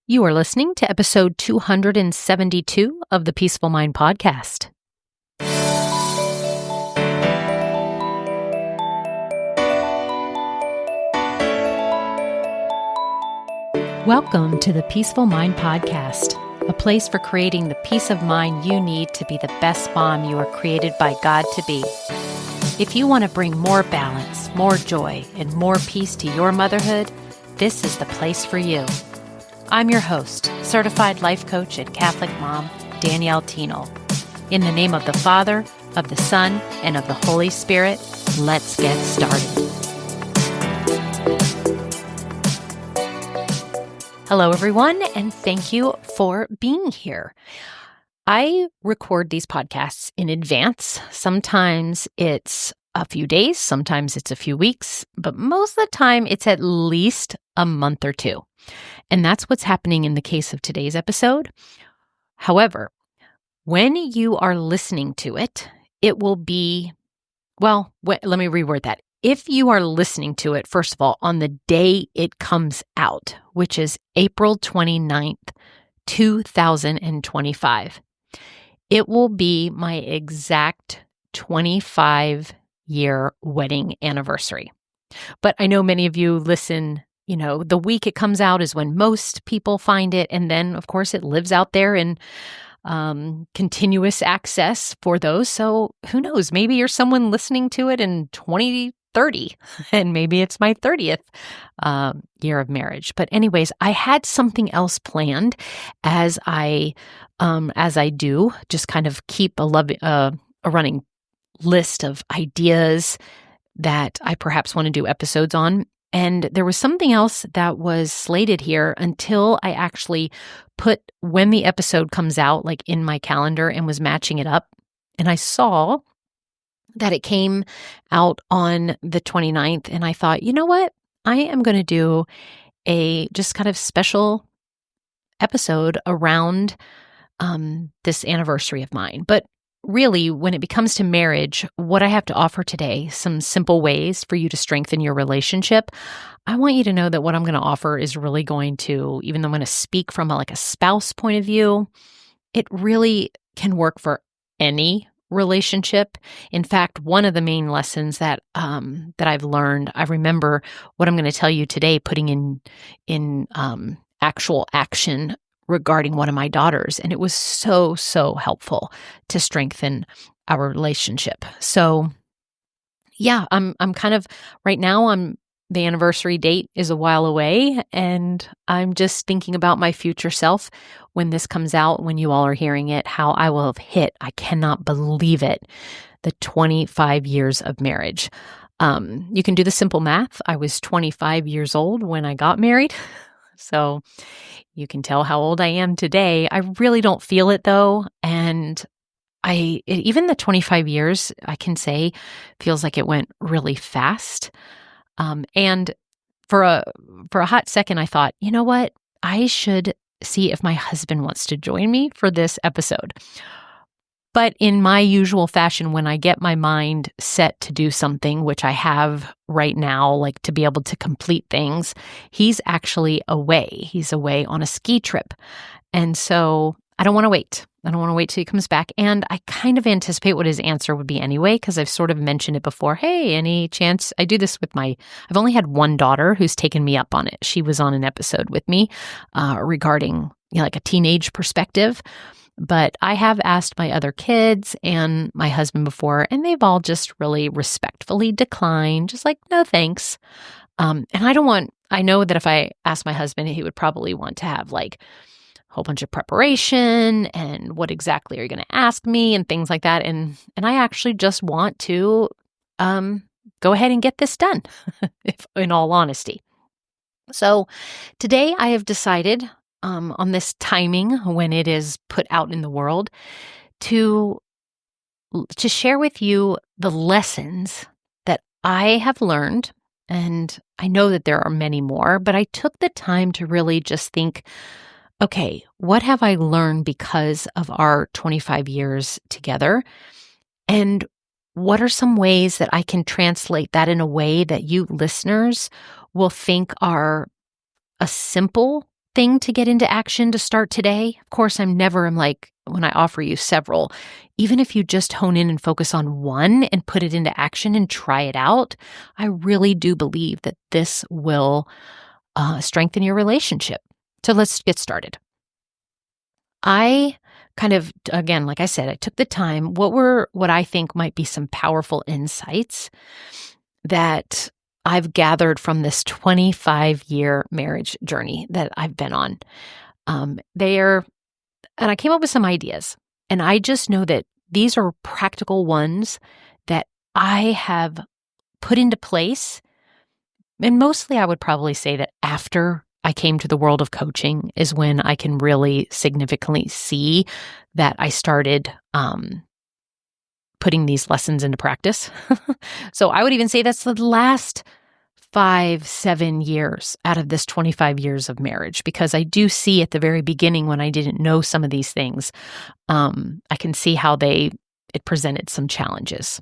You are listening to episode 272 of the Peaceful Mind Podcast. Welcome to the Peaceful Mind Podcast, a place for creating the peace of mind you need to be the best mom you are created by God to be. If you want to bring more balance, more joy, and more peace to your motherhood, this is the place for you. I'm your host, certified life coach and Catholic mom, Danielle Tino. In the name of the Father, of the Son, and of the Holy Spirit, let's get started. Hello, everyone, and thank you for being here. I record these podcasts in advance. Sometimes it's a few days, sometimes it's a few weeks, but most of the time it's at least a month or two. And that's what's happening in the case of today's episode. However, when you are listening to it, it will be, let me reword that. If you are listening to it, first of all, on the day it comes out, which is April 29th, 2025, it will be my exact 25-year wedding anniversary. But I know many of you listen, the week it comes out is when most people find it. And then, of course, it lives out there in continuous access for those. So who knows? Maybe you're someone listening to it in 2030, and maybe it's my 30th year of marriage. But anyways, I had something else planned as I do, just kind of keep a running list of ideas that I perhaps want to do episodes on. And there was something else that was slated here until I actually put when the episode comes out, like in my calendar, and was matching it up. And I saw that it came out on the 29th. And I thought, you know what? I am going to do a just kind of special episode around this anniversary of mine. But really, when it comes to marriage, what I have to offer today, some simple ways for you to strengthen your relationship. I want you to know that what I'm going to offer is really going to, even though I'm going to speak from a spouse point of view, it really can work for any relationship. In fact, one of the main lessons that I've learned, I remember what I'm going to tell you today, putting in actual action regarding one of my daughters. And it was so helpful to strengthen our relationship. So yeah, I'm kind of right now, the anniversary date is a while away, and I'm just thinking about my future self when this comes out, when you all are hearing it, how I will have hit, I cannot believe it, the 25 years of marriage. You can do the simple math. I was 25 years old when I got married. So you can tell how old I am today. I really don't feel it though. And even the 25 years, I can say, feels like it went really fast. And for a hot second, I thought, you know what? I should see if my husband wants to join me for this episode. But in my usual fashion, when I get my mind set to do something, which I have right now, like to be able to complete things, he's actually away. He's away on a ski trip. And so I don't want to wait. I don't want to wait till he comes back. And I kind of anticipate what his answer would be anyway, because I've sort of mentioned it before. Hey, any chance? I do this with I've only had one daughter who's taken me up on it. She was on an episode with me regarding like a teenage perspective. But I have asked my other kids and my husband before, and they've all just really respectfully declined, just like, no, thanks. And I know that if I asked my husband, he would probably want to have like a whole bunch of preparation and what exactly are you going to ask me and things like that. And I actually just want to go ahead and get this done, in all honesty. So today I have decided on this timing when it is put out in the world to share with you the lessons that I have learned. And I know that there are many more, but I took the time to really just think, okay, what have I learned because of our 25 years together? And what are some ways that I can translate that in a way that you listeners will think are a simple thing to get into action to start today? Of course, I'm like, when I offer you several, even if you just hone in and focus on one and put it into action and try it out, I really do believe that this will strengthen your relationship. So let's get started. I kind of, again, like I said, I took the time. What I think might be some powerful insights that I've gathered from this 25-year marriage journey that I've been on. And I came up with some ideas, and I just know that these are practical ones that I have put into place. And mostly I would probably say that after I came to the world of coaching is when I can really significantly see that I started putting these lessons into practice. So I would even say that's the last 5-7 years out of this 25 years of marriage, because I do see at the very beginning when I didn't know some of these things, I can see how it presented some challenges.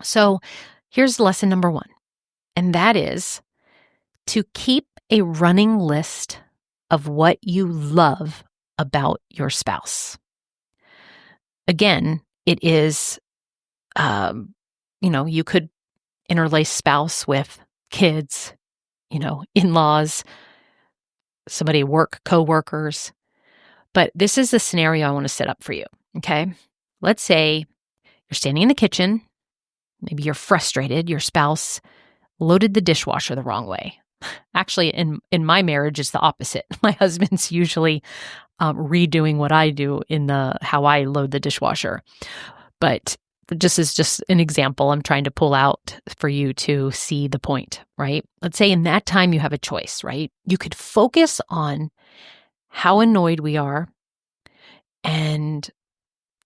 So here's lesson number 1, and that is to keep a running list of what you love about your spouse. Again, it is, you could interlace spouse with kids, in-laws, somebody at work, coworkers. But this is the scenario I want to set up for you, okay? Let's say you're standing in the kitchen. Maybe you're frustrated. Your spouse loaded the dishwasher the wrong way. Actually, in my marriage, it's the opposite. My husband's usually redoing what I do in how I load the dishwasher. But just as just an example, I'm trying to pull out for you to see the point, right? Let's say in that time you have a choice, right? You could focus on how annoyed we are, and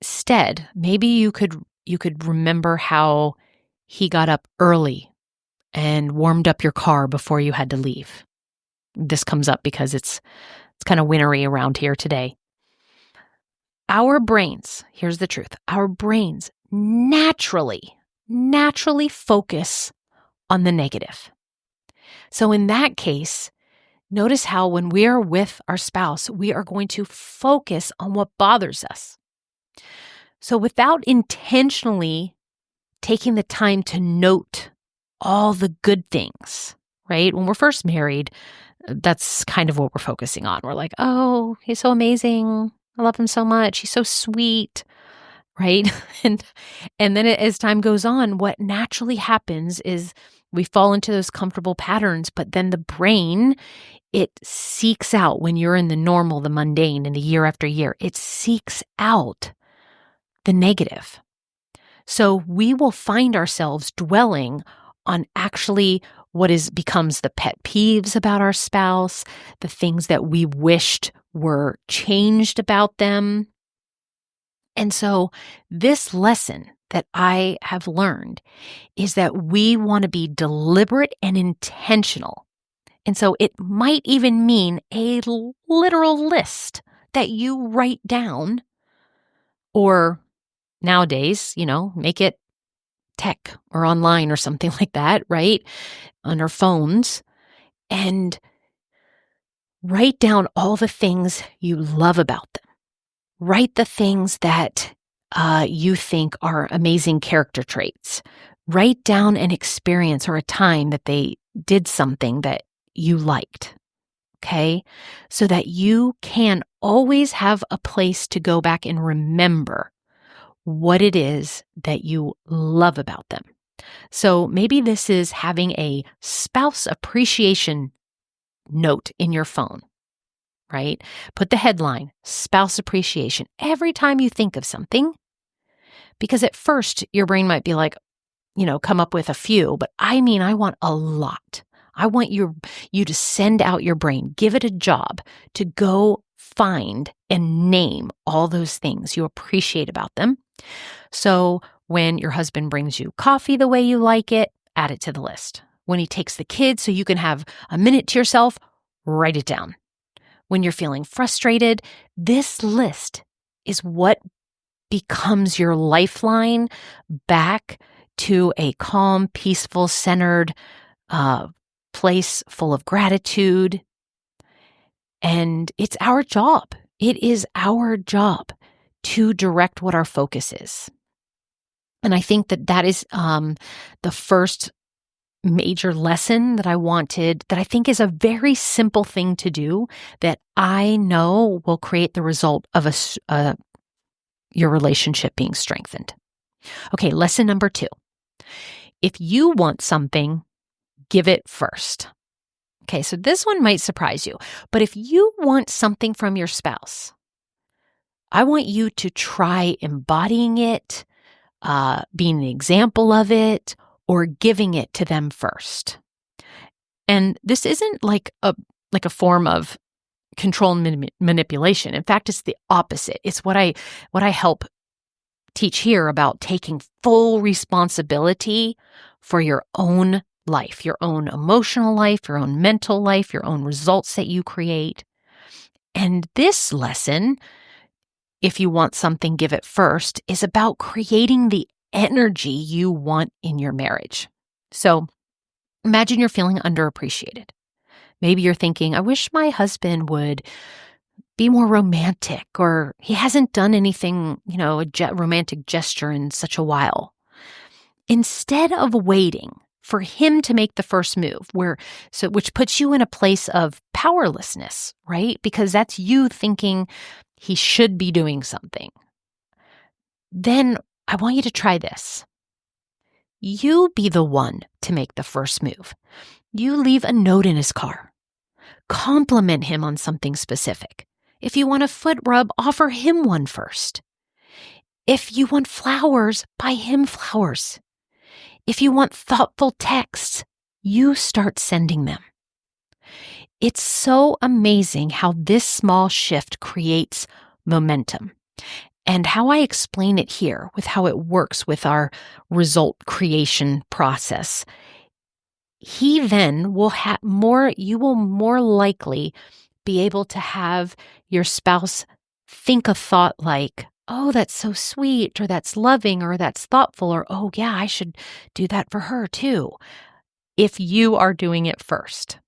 instead, maybe you could remember how he got up early and warmed up your car before you had to leave. This comes up because it's kind of wintry around here today. Our brains, here's the truth, our brains naturally focus on the negative. So in that case, notice how when we are with our spouse, we are going to focus on what bothers us. So without intentionally taking the time to note all the good things, right? When we're first married, that's kind of what we're focusing on. We're like, oh, he's so amazing. I love him so much. He's so sweet, right? And then as time goes on, what naturally happens is we fall into those comfortable patterns, but then the brain, it seeks out when you're in the normal, the mundane, and the year after year, it seeks out the negative. So we will find ourselves dwelling on actually what becomes the pet peeves about our spouse, the things that we wished were changed about them. And so this lesson that I have learned is that we want to be deliberate and intentional. And so it might even mean a literal list that you write down, or nowadays, make it tech or online or something like that, right? On our phones, and write down all the things you love about them. Write the things that you think are amazing character traits. Write down an experience or a time that they did something that you liked, okay? So that you can always have a place to go back and remember what it is that you love about them. So maybe this is having a spouse appreciation note in your phone, right? Put the headline, spouse appreciation, every time you think of something. Because at first, your brain might be like, come up with a few, but I want a lot. I want you to send out your brain, give it a job to go find and name all those things you appreciate about them. So when your husband brings you coffee the way you like it, add it to the list. When he takes the kids so you can have a minute to yourself, write it down. When you're feeling frustrated, this list is what becomes your lifeline back to a calm, peaceful, centered place full of gratitude. And it's our job. It is our job to direct what our focus is. And I think that is the first major lesson that I think is a very simple thing to do that I know will create the result of your relationship being strengthened. Okay, lesson number 2. If you want something, give it first. Okay, so this one might surprise you, but if you want something from your spouse, I want you to try embodying it, being an example of it, or giving it to them first. And this isn't like a form of control and manipulation. In fact, it's the opposite. It's what I help teach here about taking full responsibility for your own life, your own emotional life, your own mental life, your own results that you create. And this lesson, if you want something, give it first, is about creating the energy you want in your marriage. So imagine you're feeling underappreciated. Maybe you're thinking, I wish my husband would be more romantic, or he hasn't done anything, a romantic gesture in such a while. Instead of waiting for him to make the first move, which puts you in a place of powerlessness, right? Because that's you thinking he should be doing something. Then I want you to try this. You be the one to make the first move. You leave a note in his car. Compliment him on something specific. If you want a foot rub, offer him one first. If you want flowers, buy him flowers. If you want thoughtful texts, you start sending them. It's so amazing how this small shift creates momentum. And how I explain it here with how it works with our result creation process. He then will you will more likely be able to have your spouse think a thought like, oh, that's so sweet, or that's loving, or that's thoughtful, or, oh yeah, I should do that for her too, if you are doing it first,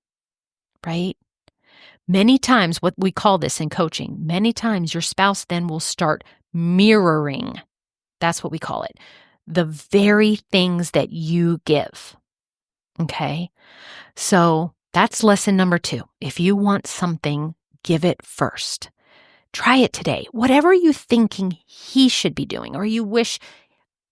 right? Many times, what we call this in coaching, many times your spouse then will start mirroring. That's what we call it. The very things that you give. Okay? So that's lesson number 2. If you want something, give it first. Try it today. Whatever you're thinking he should be doing, or you wish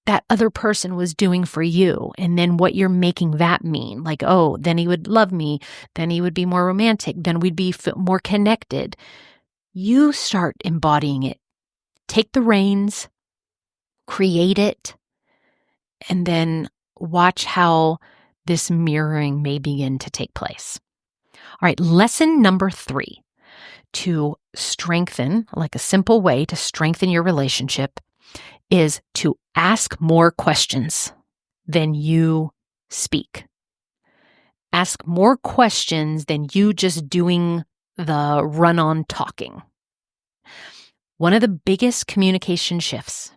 that other person was doing for you, and then what you're making that mean. Like, oh, then he would love me. Then he would be more romantic. Then we'd be more connected. You start embodying it. Take the reins, create it, and then watch how this mirroring may begin to take place. All right, lesson number 3, to strengthen, like a simple way to strengthen your relationship, is to ask more questions than you speak. Ask more questions than you just doing the run-on talking. One of the biggest communication shifts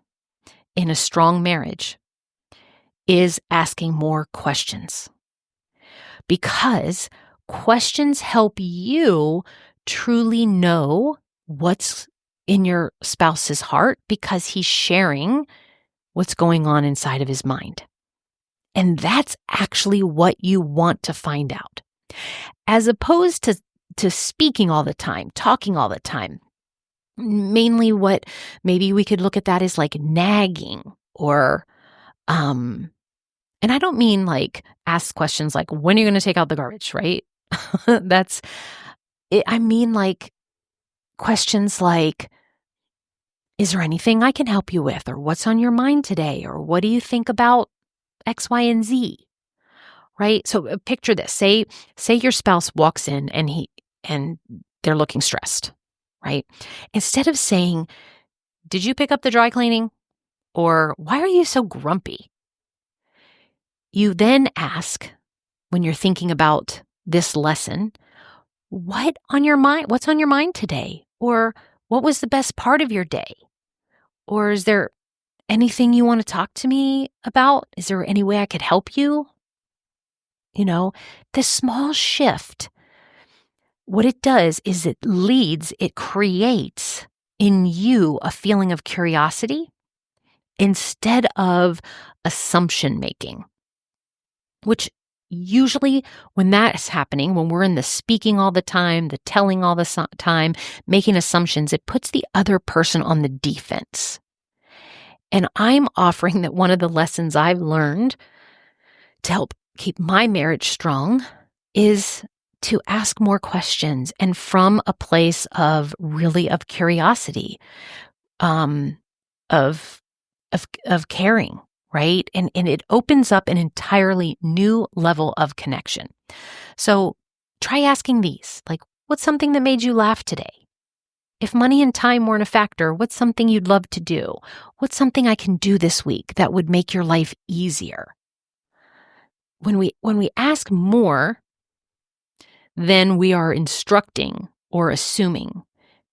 in a strong marriage is asking more questions, because questions help you truly know what's in your spouse's heart, because he's sharing what's going on inside of his mind. And that's actually what you want to find out, as opposed to speaking all the time, talking all the time. Mainly what maybe we could look at that as like nagging, or and I don't mean like ask questions like, when are you going to take out the garbage, right? That's it. I mean like questions like, is there anything I can help you with? Or what's on your mind today? Or what do you think about X, Y, and Z? Right? So picture this. Say your spouse walks in and they're looking stressed, right? Instead of saying, did you pick up the dry cleaning? Or why are you so grumpy? You then ask, when you're thinking about this lesson, what's on your mind today? Or what was the best part of your day? Or is there anything you want to talk to me about? Is there any way I could help you? This small shift what it does is it creates in you a feeling of curiosity instead of assumption making, which usually when that's happening, when we're in the speaking all the time, the telling all the time, making assumptions, it puts the other person on the defense. And I'm offering that one of the lessons I've learned to help keep my marriage strong is to ask more questions, and from a place of really of curiosity, um, of caring, right? And it opens up an entirely new level of connection. So try asking these, like, what's something that made you laugh today? If money and time weren't a factor, what's something you'd love to do? What's something I can do this week that would make your life easier? When we ask more, then we are instructing or assuming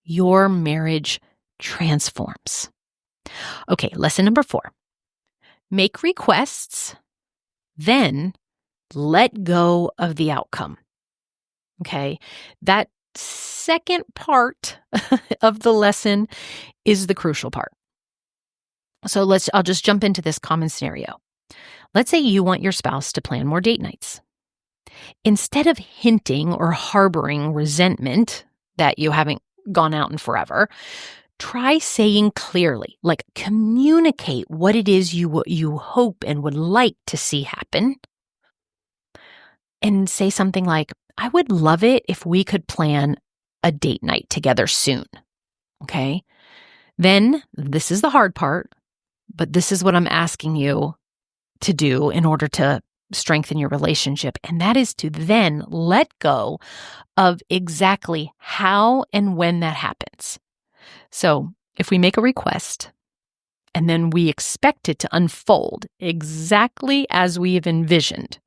your marriage transforms. Okay, lesson number 4. Make requests, then let go of the outcome. Okay, that second part of the lesson is the crucial part. So I'll just jump into this common scenario. Let's say you want your spouse to plan more date nights. Instead of hinting or harboring resentment that you haven't gone out in forever, try saying clearly, like communicate what it is you hope and would like to see happen. And say something like, I would love it if we could plan a date night together soon. Okay? Then this is the hard part, but this is what I'm asking you to do in order to strengthen your relationship. And that is to then let go of exactly how and when that happens. So if we make a request and then we expect it to unfold exactly as we've envisioned,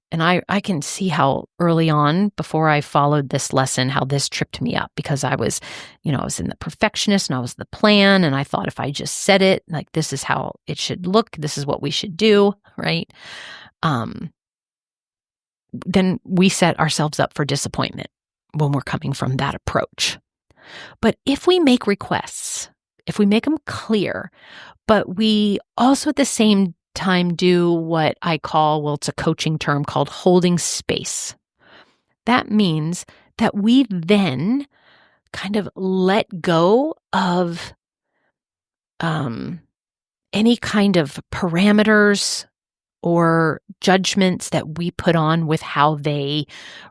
and I can see how early on, before I followed this lesson, how this tripped me up, because I was in the perfectionist and I was the plan. And I thought if I just said it, like, this is how it should look, this is what we should do, right? Then we set ourselves up for disappointment when we're coming from that approach. But if we make requests, if we make them clear, but we also at the same time do what I call, well, it's a coaching term called holding space. That means that we then kind of let go of any kind of parameters or judgments that we put on with how they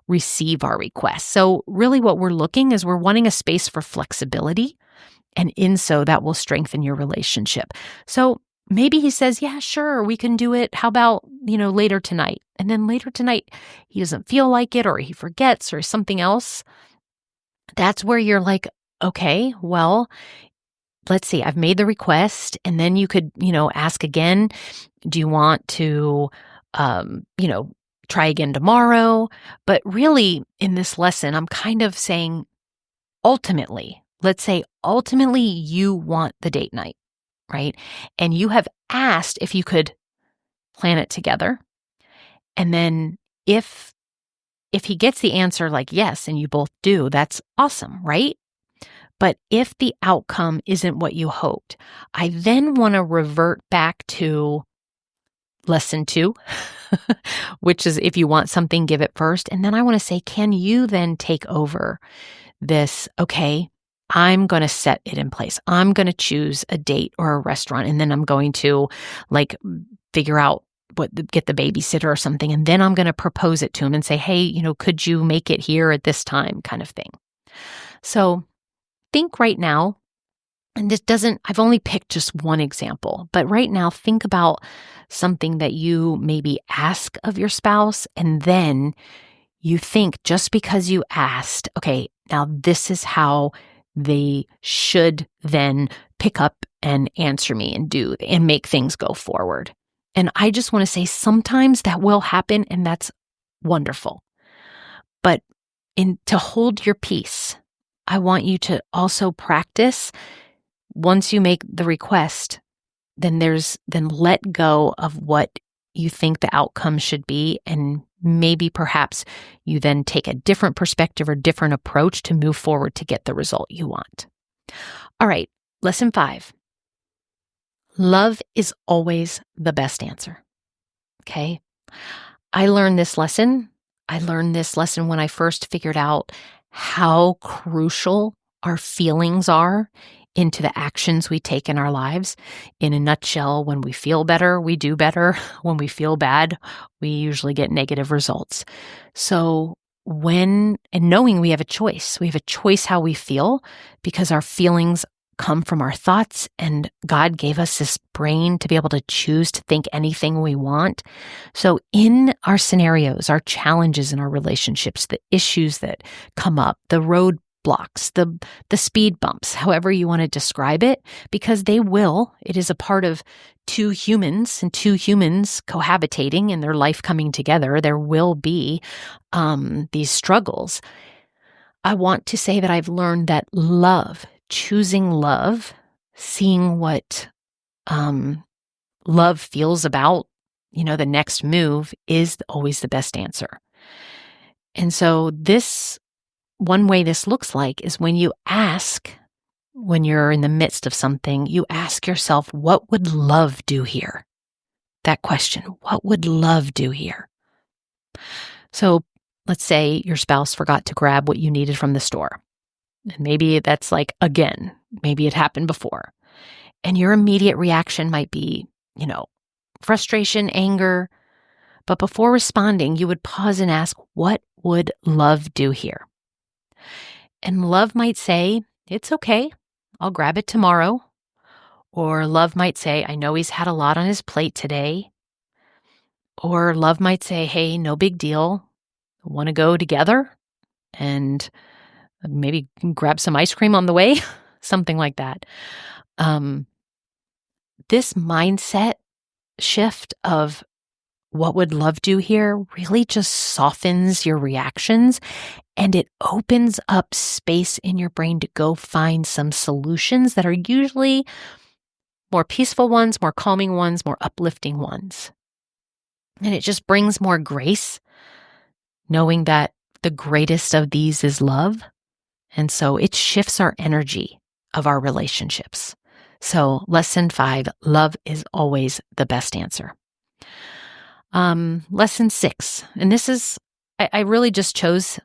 receive our requests. So really what we're wanting a space for flexibility, and in so that will strengthen your relationship. So maybe he says, yeah, sure, we can do it. How about, later tonight? And then later tonight, he doesn't feel like it, or he forgets, or something else. That's where you're like, okay, well, let's see, I've made the request. And then you could, ask again, do you want to, try again tomorrow? But really in this lesson, I'm kind of saying, ultimately you want the date night, right? And you have asked if you could plan it together. And then if he gets the answer like yes, and you both do, that's awesome, right? But if the outcome isn't what you hoped, I then want to revert back to lesson 2, which is if you want something, give it first. And then I want to say, can you then take over this? Okay, I'm going to set it in place. I'm going to choose a date or a restaurant, and then I'm going to figure out get the babysitter or something. And then I'm going to propose it to him and say, hey, could you make it here at this time, kind of thing. So think right now, and I've only picked just one example, but right now think about something that you maybe ask of your spouse, and then you think, just because you asked, okay, now this is how they should then pick up and answer me and make things go forward. And I just want to say, sometimes that will happen, and that's wonderful. But to hold your peace, I want you to also practice, once you make the request, then let go of what you think the outcome should be, and maybe perhaps you then take a different perspective or different approach to move forward to get the result you want. All right, lesson 5. Love is always the best answer. Okay? I learned this lesson. When I first figured out how crucial our feelings are into the actions we take in our lives. In a nutshell, when we feel better, we do better. When we feel bad, we usually get negative results. So knowing we have a choice how we feel, because our feelings come from our thoughts, and God gave us this brain to be able to choose to think anything we want. So in our scenarios, our challenges in our relationships, the issues that come up, the roadblocks, the speed bumps, however you want to describe it, because it is a part of two humans cohabitating and their life coming together. There will be these struggles. I want to say that I've learned that choosing love, seeing what love feels about, the next move is always the best answer. And so one way this looks like is when you're in the midst of something, you ask yourself, what would love do here? That question, what would love do here? So let's say your spouse forgot to grab what you needed from the store. And maybe that's maybe it happened before. And your immediate reaction might be, frustration, anger. But before responding, you would pause and ask, what would love do here? And love might say, it's okay, I'll grab it tomorrow. Or love might say, I know he's had a lot on his plate today. Or love might say, hey, no big deal. Want to go together? And maybe grab some ice cream on the way, something like that. This mindset shift of what would love do here really just softens your reactions, and it opens up space in your brain to go find some solutions that are usually more peaceful ones, more calming ones, more uplifting ones. And it just brings more grace, knowing that the greatest of these is love. And so it shifts our energy of our relationships. So lesson 5, love is always the best answer. Lesson 6, and this is, I really just chose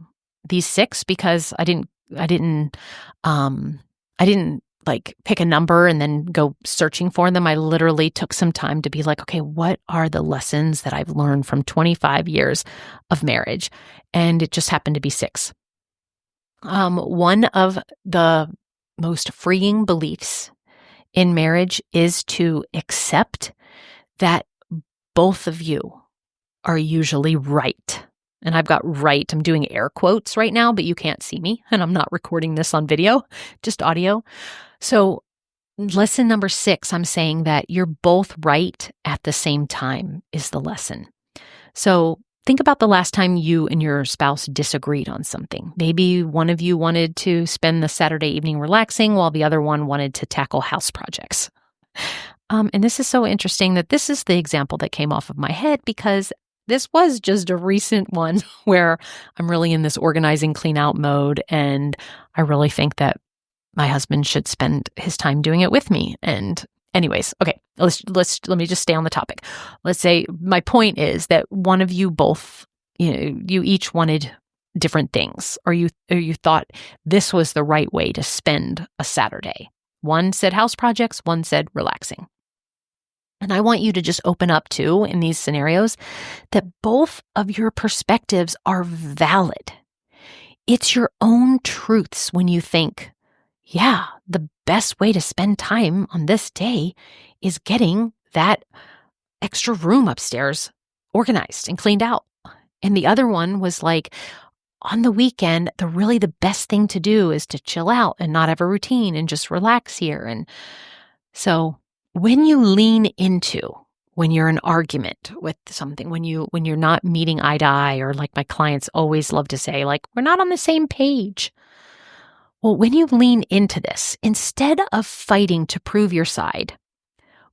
these 6 because I didn't pick a number and then go searching for them. I literally took some time to be like, okay, what are the lessons that I've learned from 25 years of marriage? And it just happened to be 6. One of the most freeing beliefs in marriage is to accept that both of you are usually right. And I've got right, I'm doing air quotes right now, but you can't see me, and I'm not recording this on video, just audio. So lesson number 6, I'm saying that you're both right at the same time is the lesson. So think about the last time you and your spouse disagreed on something. Maybe one of you wanted to spend the Saturday evening relaxing while the other one wanted to tackle house projects. And this is so interesting that this is the example that came off of my head, because this was just a recent one where I'm really in this organizing, clean out mode. And I really think that my husband should spend his time doing it with me. And anyways, okay, let me just stay on the topic. Let's say my point is that one of you both, you each wanted different things, or you thought this was the right way to spend a Saturday. One said house projects, one said relaxing. And I want you to just open up to, in these scenarios, that both of your perspectives are valid. It's your own truths when you think, yeah, the best way to spend time on this day is getting that extra room upstairs organized and cleaned out. And the other one was like, on the weekend, the best thing to do is to chill out and not have a routine and just relax here. And so when you lean into, when you're in argument with something, when you're not meeting eye to eye, or like my clients always love to say, like, we're not on the same page. Well, when you lean into this, instead of fighting to prove your side,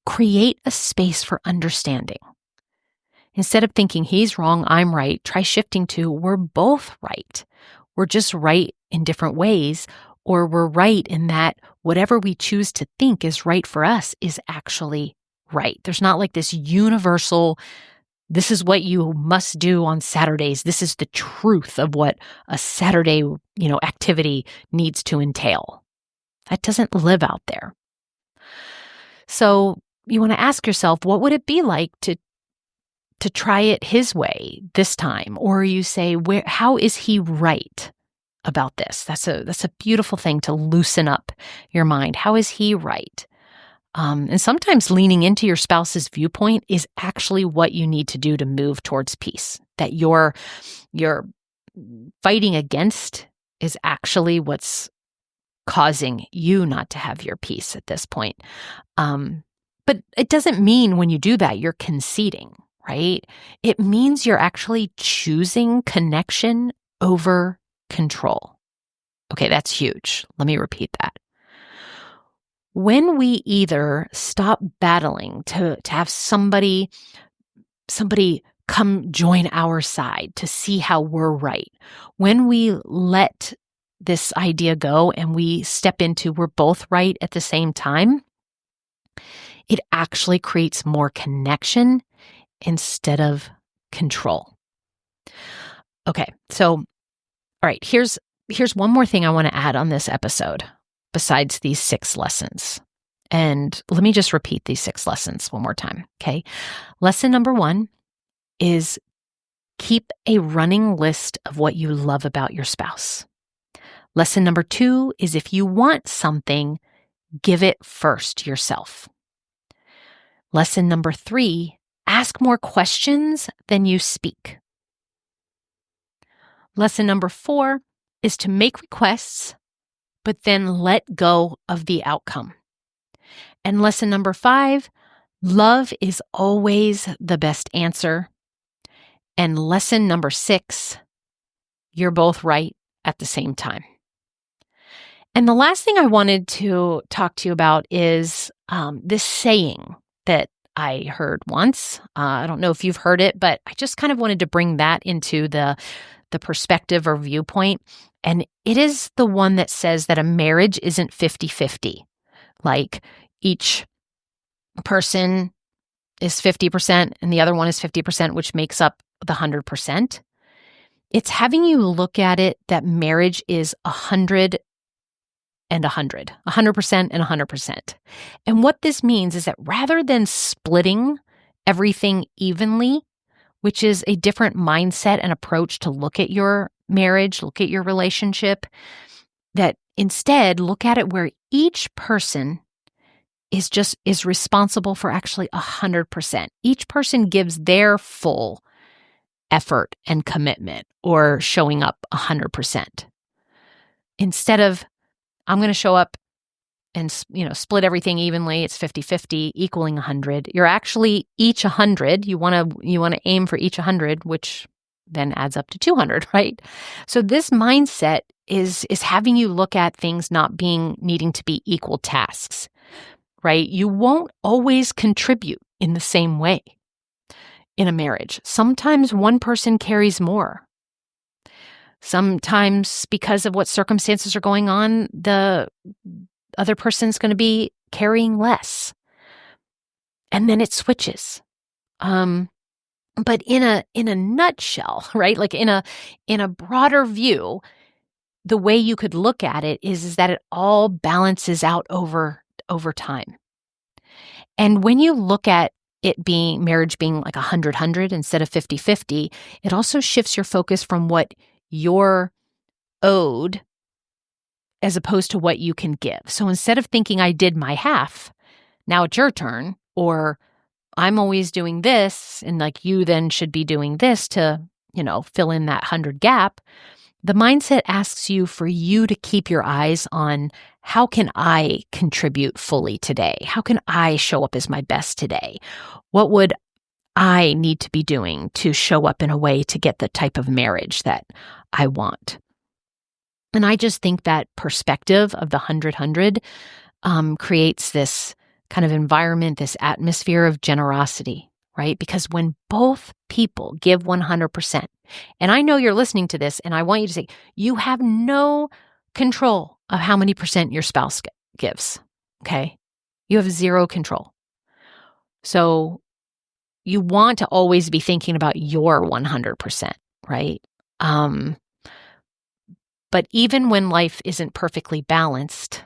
create a space for understanding. Instead of thinking he's wrong, I'm right, try shifting to we're both right. We're just right in different ways, or we're right in that whatever we choose to think is right for us is actually right. There's not like this universal, this is what you must do on Saturdays. This is the truth of what a Saturday, activity needs to entail. That doesn't live out there. So you want to ask yourself, what would it be like to try it his way this time? Or you say, how is he right about this? That's a beautiful thing to loosen up your mind. How is he right? And sometimes leaning into your spouse's viewpoint is actually what you need to do to move towards peace. That you're fighting against is actually what's causing you not to have your peace at this point. But it doesn't mean when you do that, you're conceding, right? It means you're actually choosing connection over control. Okay, that's huge. Let me repeat that. When we either stop battling to have somebody come join our side to see how we're right, when we let this idea go and we step into we're both right at the same time, it actually creates more connection instead of control. Okay, so all right, here's one more thing I want to add on this episode besides these 6 lessons. And let me just repeat these 6 lessons one more time, okay? Lesson number 1 is keep a running list of what you love about your spouse. Lesson number 2 is if you want something, give it first yourself. Lesson number 3, ask more questions than you speak. Lesson number 4 is to make requests, but then let go of the outcome. And lesson number 5, love is always the best answer. And lesson number 6, you're both right at the same time. And the last thing I wanted to talk to you about is this saying that I heard once. I don't know if you've heard it, but I just kind of wanted to bring that into the perspective or viewpoint. And it is the one that says that a marriage isn't 50-50. Like each person is 50% and the other one is 50%, which makes up the 100%. It's having you look at it that marriage is 100 and 100, 100% and 100%. And what this means is that rather than splitting everything evenly, which is a different mindset and approach to look at your marriage, look at your relationship, that instead look at it where each person is responsible for actually 100%. Each person gives their full effort and commitment or showing up 100%. Instead of, I'm going to show up and split everything evenly, it's 50-50, equaling 100. You're actually each 100. You want to aim for each 100, which then adds up to 200, right? So this mindset is having you look at things not needing to be equal tasks, right? You won't always contribute in the same way in a marriage. Sometimes one person carries more. Sometimes because of what circumstances are going on, the other person's going to be carrying less. And then it switches. But in a nutshell, right? Like in a broader view, the way you could look at it is that it all balances out over time. And when you look at marriage being like 100-100 instead of 50-50, it also shifts your focus from what you're owed as opposed to what you can give. So instead of thinking I did my half, now it's your turn, or I'm always doing this and like you then should be doing this to, fill in that 100 gap, the mindset asks you for you to keep your eyes on how can I contribute fully today? How can I show up as my best today? What would I need to be doing to show up in a way to get the type of marriage that I want? And I just think that perspective of the 100-100 creates this kind of environment, this atmosphere of generosity, right? Because when both people give 100%, and I know you're listening to this, and I want you to say, you have no control of how many percent your spouse gives, okay? You have zero control. So you want to always be thinking about your 100%, right? But even when life isn't perfectly balanced,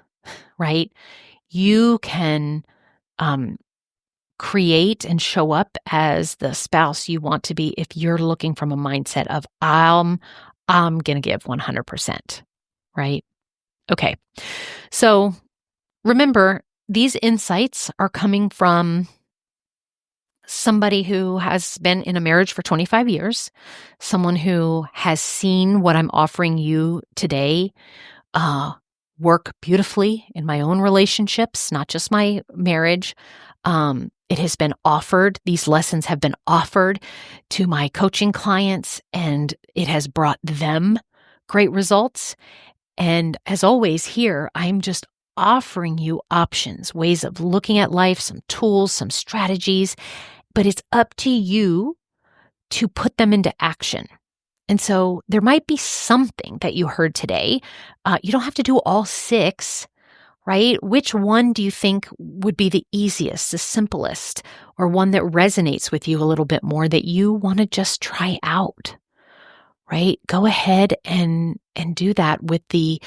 right, you can create and show up as the spouse you want to be if you're looking from a mindset of, I'm going to give 100%, right? Okay. So remember, these insights are coming from somebody who has been in a marriage for 25 years, someone who has seen what I'm offering you today work beautifully in my own relationships, not just my marriage. It has been offered, these lessons have been offered to my coaching clients, and it has brought them great results. And as always here, I'm just offering you options, ways of looking at life, some tools, some strategies, but it's up to you to put them into action. And so there might be something that you heard today. You don't have to do all 6, right? Which one do you think would be the easiest, the simplest, or one that resonates with you a little bit more that you want to just try out, right? Go ahead and do that with the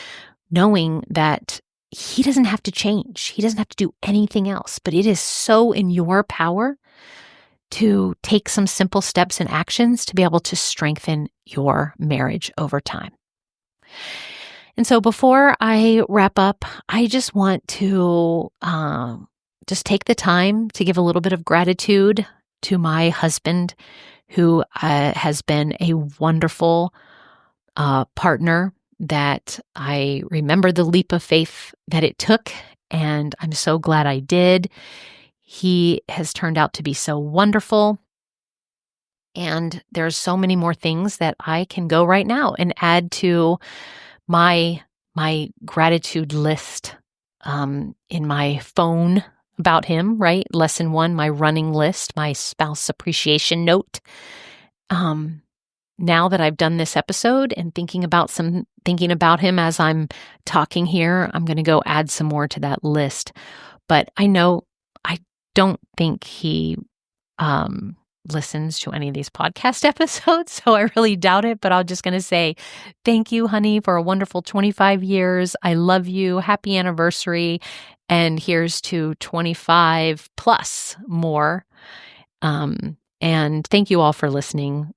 knowing that he doesn't have to change. He doesn't have to do anything else, but it is so in your power to take some simple steps and actions to be able to strengthen your marriage over time. And so before I wrap up, I just want to just take the time to give a little bit of gratitude to my husband, who has been a wonderful partner, that I remember the leap of faith that it took, and I'm so glad I did. He has turned out to be so wonderful. And there's so many more things that I can go right now and add to my gratitude list in my phone about him, right? Lesson 1, my running list, my spouse appreciation note. Now that I've done this episode and thinking about him as I'm talking here, I'm going to go add some more to that list. But I don't think he listens to any of these podcast episodes, so I really doubt it, but I'm just going to say thank you, honey, for a wonderful 25 years. I love you. Happy anniversary. And here's to 25 plus more. And thank you all for listening.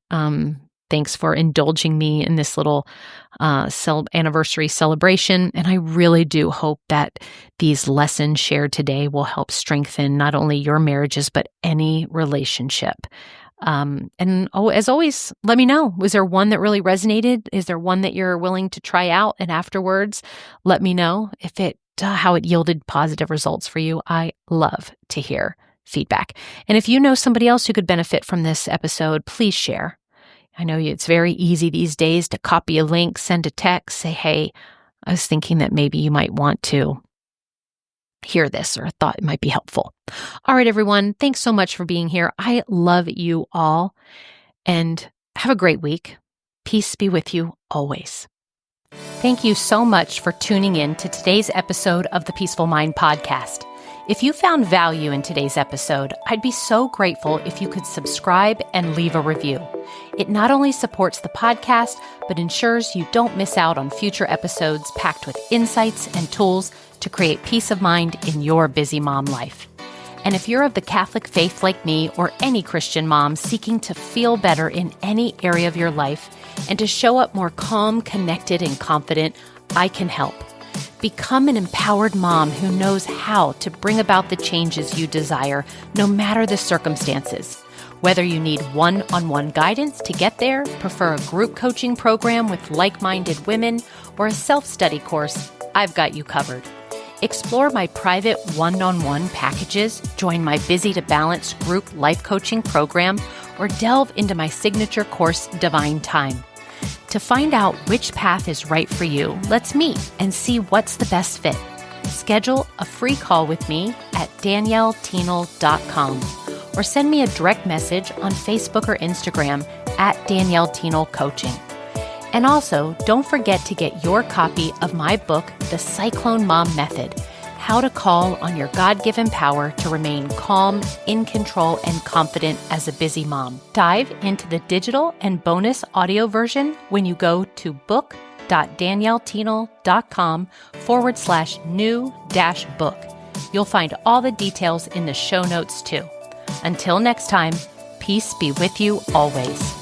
Thanks for indulging me in this little anniversary celebration. And I really do hope that these lessons shared today will help strengthen not only your marriages, but any relationship. As always, let me know. Was there one that really resonated? Is there one that you're willing to try out? And afterwards, let me know how it yielded positive results for you. I love to hear feedback. And if you know somebody else who could benefit from this episode, please share. I know it's very easy these days to copy a link, send a text, say, hey, I was thinking that maybe you might want to hear this, or thought it might be helpful. All right, everyone. Thanks so much for being here. I love you all, and have a great week. Peace be with you always. Thank you so much for tuning in to today's episode of the Peaceful Mind podcast. If you found value in today's episode, I'd be so grateful if you could subscribe and leave a review. It not only supports the podcast, but ensures you don't miss out on future episodes packed with insights and tools to create peace of mind in your busy mom life. And if you're of the Catholic faith like me, or any Christian mom seeking to feel better in any area of your life and to show up more calm, connected, and confident, I can help. Become an empowered mom who knows how to bring about the changes you desire, no matter the circumstances. Whether you need one-on-one guidance to get there, prefer a group coaching program with like-minded women, or a self-study course, I've got you covered. Explore my private one-on-one packages, join my Busy to Balance group life coaching program, or delve into my signature course, Divine Time. To find out which path is right for you, let's meet and see what's the best fit. Schedule a free call with me at danielleteenel.com or send me a direct message on Facebook or Instagram at Danielle Tienel Coaching. And also, don't forget to get your copy of my book, The Cyclone Mom Method, How to Call on Your God-Given Power to Remain Calm, in Control, and Confident as a Busy Mom. Dive into the digital and bonus audio version when you go to book.danielletienel.com/new-book. You'll find all the details in the show notes too. Until next time, peace be with you always.